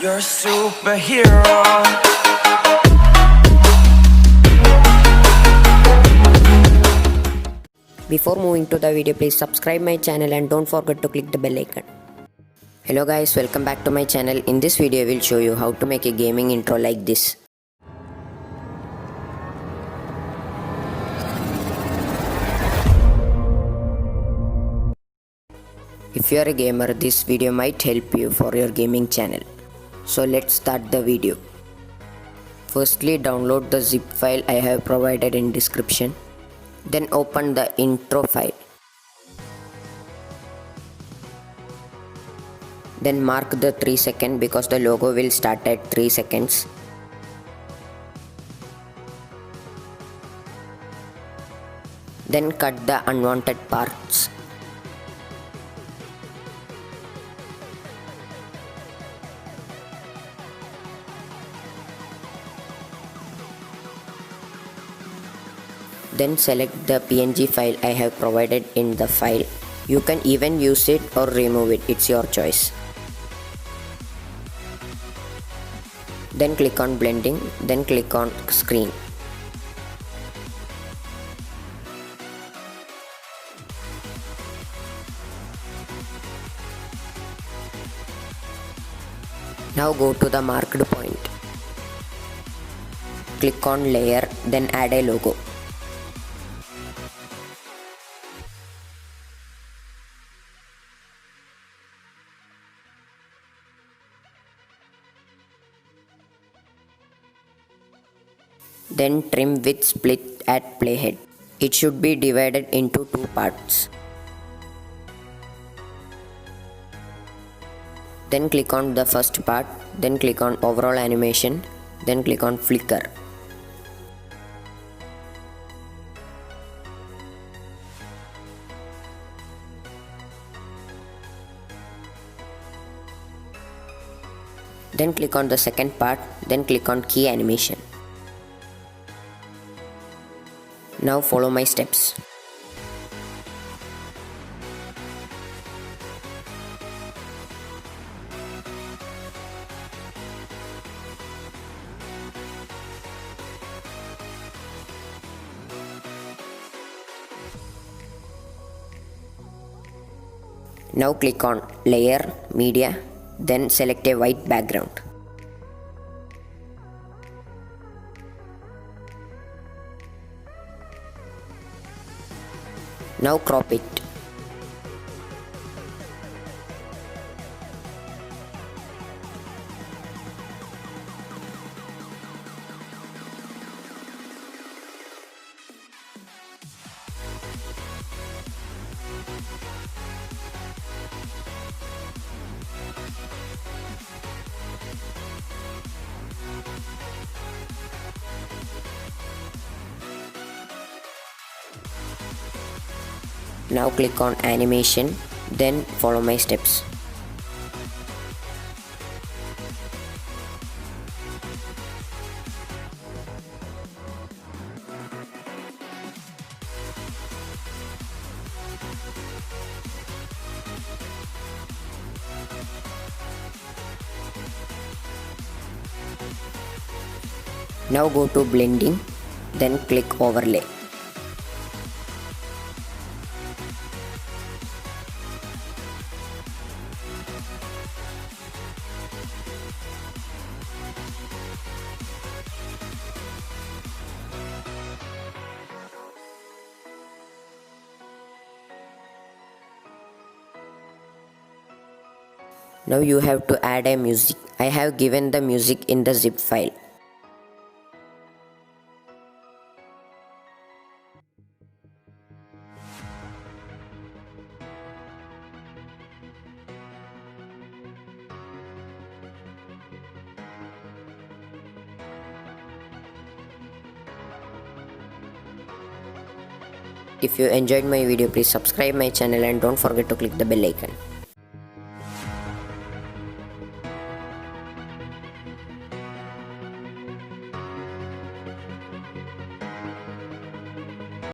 You're a superhero. Before moving to the video, please subscribe my channel and don't forget to click the bell icon. Hello guys, welcome back to my channel. In this video, I will show you how to make a gaming intro like this. If you are a gamer, this video might help you for your gaming channel. So let's start the video. Firstly, download the zip file I have provided in description. Then open the intro file. Then mark the 3 seconds because the logo will start at 3 seconds. Then cut the unwanted parts. Then select the PNG file I have provided in the file. You can even use it or remove it, it's your choice. Then click on blending, then click on screen. Now go to the marked point. Click on layer, then add a logo. Then trim with split at playhead. It should be divided into 2 parts. Then click on the first part, then click on overall animation, then click on flicker. Then click on the second part, then click on key animation. Now follow my steps. Now click on layer, media, then select a white background. Now crop it. Now click on animation, then follow my steps. Now go to blending, then click overlay. Now you have to add a music. I have given the music in the zip file. If you enjoyed my video, please subscribe my channel and don't forget to click the bell icon.